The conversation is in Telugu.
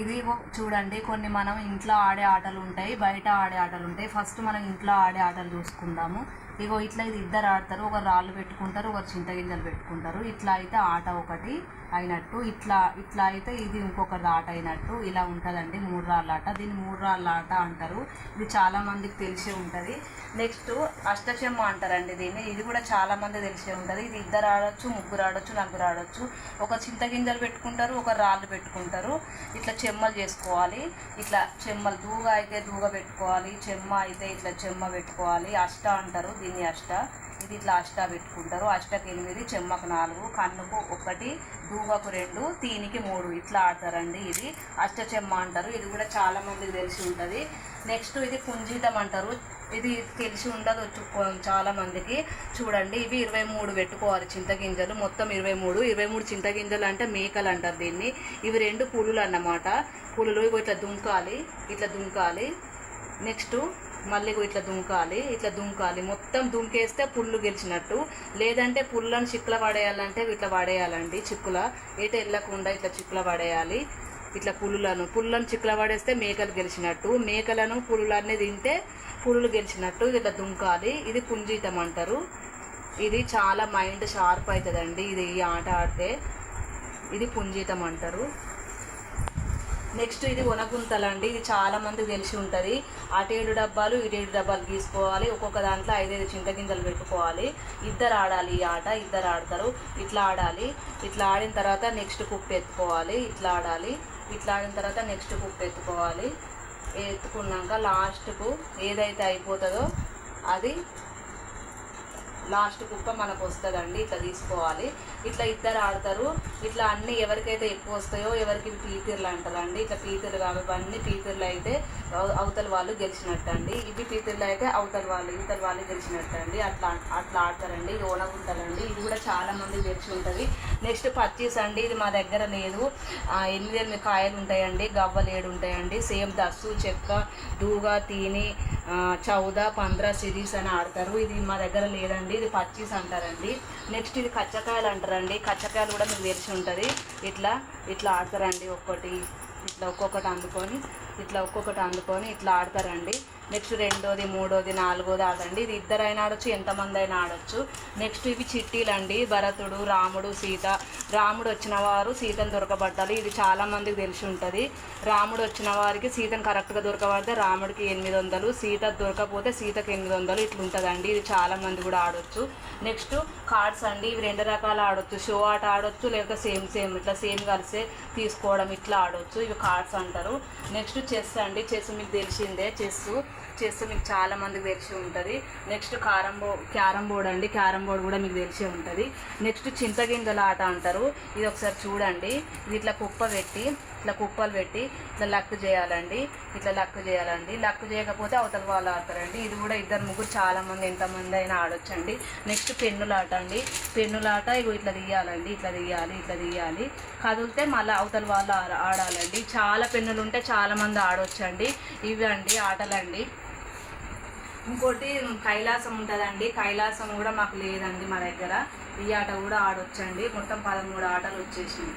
ఇది చూడండి, కొన్ని మనం ఇంట్లో ఆడే ఆటలు ఉంటాయి, బయట ఆడే ఆటలు ఉంటాయి. ఫస్ట్ మనం ఇంట్లో ఆడే ఆటలు చూసుకుందాము. ఇట్లా ఇది ఇద్దరు ఆడతారు, ఒకరు రాళ్ళు పెట్టుకుంటారు, ఒకరు చింతగింజలు పెట్టుకుంటారు. ఇట్లా అయితే ఆట ఒకటి అయినట్టు, ఇట్లా ఇట్లా అయితే ఇది ఇంకొకరి ఆట అయినట్టు. ఇలా ఉంటుందండి 3 రాళ్ళ ఆట. దీన్ని 3 రాళ్ళ ఆట అంటారు. ఇది చాలామందికి తెలిసే ఉంటుంది. నెక్స్ట్ అష్టచెమ్మ అంటారండి దీన్ని. ఇది కూడా చాలామంది తెలిసే ఉంటుంది. ఇది ఇద్దరు ఆడొచ్చు, ముగ్గురు ఆడొచ్చు, నలుగురు ఆడొచ్చు. ఒక చింతగింజలు పెట్టుకుంటారు, ఒక రాళ్ళు పెట్టుకుంటారు. ఇట్లా చెమ్మలు చేసుకోవాలి. ఇట్లా చెమ్మలు, దూగ అయితే దూగ పెట్టుకోవాలి, చెమ్మ అయితే ఇట్లా చెమ్మ పెట్టుకోవాలి. అష్ట అంటారు దీన్ని, అష్ట. ఇది ఇట్లా అష్ట పెట్టుకుంటారు. అష్టకి 8, చెమ్మకు 4, కన్నుకు 1, దూగకు 2, తీనికి 3 ఇట్లా ఆడతారండి. ఇది అష్టచెమ్మ అంటారు. ఇది కూడా చాలామందికి తెలిసి ఉంటుంది. నెక్స్ట్ ఇది పుంజీతం అంటారు. ఇది తెలిసి ఉండదు చాలామందికి. చూడండి, ఇవి 23 పెట్టుకోవాలి చింతగింజలు, మొత్తం 23 చింతగింజలు అంటే మేకలు అంటారు దీన్ని. ఇవి 2 పులులు అన్నమాట. పులులు ఇట్లా దుంకాలి, ఇట్లా దుంకాలి. నెక్స్ట్ మళ్ళీ ఇట్లా దుంకాలి. మొత్తం దుంకేస్తే పుల్లు గెలిచినట్టు. లేదంటే పుల్లను చిక్కుల పడేయాలంటే ఇట్లా పడేయాలండి. చిక్కుల ఎటు వెళ్ళకుండా ఇట్లా చిక్కుల పడేయాలి. ఇట్లా పుల్లను చిక్కుల పడేస్తే మేకలు గెలిచినట్టు. మేకలను పులులన్నీ తింటే పులులు గెలిచినట్టు. ఇట్లా దుంకాలి. ఇది పుంజీతం అంటారు. ఇది చాలా మైండ్ షార్ప్ అవుతుందండి. ఇది ఈ ఆట ఆడితే ఇది పుంజీతం అంటారు. నెక్స్ట్ ఇది ఒనగుంతలు అండి. ఇది చాలామందికి తెలిసి ఉంటుంది. అటు 7 డబ్బాలు, ఇటు 7 డబ్బాలు గీసుకోవాలి. ఒక్కొక్క దాంట్లో 5 చింతగింజలు పెట్టుకోవాలి. ఇద్దరు ఆడాలి ఈ ఆట, ఇద్దరు ఆడతారు. ఇట్లా ఆడాలి. ఇట్లా ఆడిన తర్వాత నెక్స్ట్ కుప్పు ఎత్తుకోవాలి. ఇట్లా ఆడాలి. ఇట్లా ఆడిన తర్వాత నెక్స్ట్ కుప్పు ఎత్తుకోవాలి. ఎత్తుకున్నాక లాస్ట్కు ఏదైతే అయిపోతుందో అది లాస్ట్ కుప్ప మనకు వస్తుందండి. ఇట్లా తీసుకోవాలి. ఇట్లా ఇద్దరు ఆడతారు. ఇట్లా అన్నీ ఎవరికైతే ఎక్కువ వస్తాయో, ఎవరికి పీతీర్లు అంటారండి. ఇట్లా పీతీర్లు ఇవన్నీ పీతీర్లు అయితే అవతల వాళ్ళు గెలిచినట్టు అండి. ఇవి పీతీర్లు అయితే ఇవతల వాళ్ళు గెలిచినట్టు అండి. అట్లా ఆడతారండి. ఇది ఓనగుంటలండి. ఇది కూడా చాలామంది తెలిసి ఉంటుంది. నెక్స్ట్ పచ్చీస్ అండి. ఇది మా దగ్గర లేదు. 8 కాయలు ఉంటాయండి, గవ్వలు 7 ఉంటాయండి. సేమ్ దస్సు, చెక్క, దూగ, తీని, 14, 15 సిరీస్ అని ఆడతారు. ఇది మా దగ్గర లేదండి. ఇది పచ్చీస్ అంటారండి. నెక్స్ట్ ఇది కచ్చకాయలు అంటారండి. కచ్చకాయలు కూడా మీకు తెలిసి ఉంటుంది. ఇట్లా ఆడతారండి. ఒక్కొక్కటి అందుకొని ఇట్లా ఆడతారండి. నెక్స్ట్ 2ది, 3ది, 4ది ఆడండి. ఇది ఇద్దరైనా ఆడొచ్చు, ఎంతమంది అయినా ఆడొచ్చు. నెక్స్ట్ ఇవి చిట్టీలండి. భరతుడు, రాముడు, సీత. రాముడు వచ్చిన వారు సీతను దొరకబట్టాలి. ఇది చాలామందికి తెలిసి ఉంటుంది. రాముడు వచ్చిన వారికి సీతను కరెక్ట్గా దొరకబడితే రాముడికి 800, సీత దొరకపోతే సీతకి 800 ఇట్లా ఉంటుందండి. ఇది చాలామంది కూడా ఆడొచ్చు. నెక్స్ట్ కార్డ్స్ అండి. ఇవి 2 రకాలు ఆడొచ్చు. షో ఆట ఆడొచ్చు, లేకపోతే సేమ్ ఇట్లా సేమ్ కలిసే తీసుకోవడం ఇట్లా ఆడొచ్చు. ఇవి కార్డ్స్ అంటారు. నెక్స్ట్ చెస్ అండి. చెస్ మీకు తెలిసిందే. చెస్ మీకు చాలా మందికి తెలిసి ఉంటుంది. నెక్స్ట్ క్యారమ్ బోర్డ్ అండి. క్యారమ్ బోర్డ్ కూడా మీకు తెలిసే ఉంటుంది. నెక్స్ట్ చింతగింజల ఆట అంటారు. ఇది ఒకసారి చూడండి. ఇది ఇట్లా కుప్పలు పెట్టి ఇట్లా లక్ చేయాలండి. లక్ చేయకపోతే అవతల వాళ్ళు ఆడతారండి. ఇది కూడా 2, 3 చాలామంది ఎంతమంది అయినా ఆడొచ్చండి. నెక్స్ట్ పెన్నులాట అండి. పెన్నులాట ఇట్లా తీయాలండి. ఇట్లా తీయాలి. కదిలితే మళ్ళీ అవతల వాళ్ళు ఆడాలండి. చాలా పెన్నులు ఉంటే చాలామంది ఆడొచ్చండి. ఇవి అండి ఆటలండి. ఇంకోటి కైలాసం ఉంటుందండి. కైలాసం కూడా మాకు లేదండి మా దగ్గర. ఈ ఆట కూడా ఆడొచ్చండి. మొత్తం 13 ఆటలు వచ్చేసినాయి.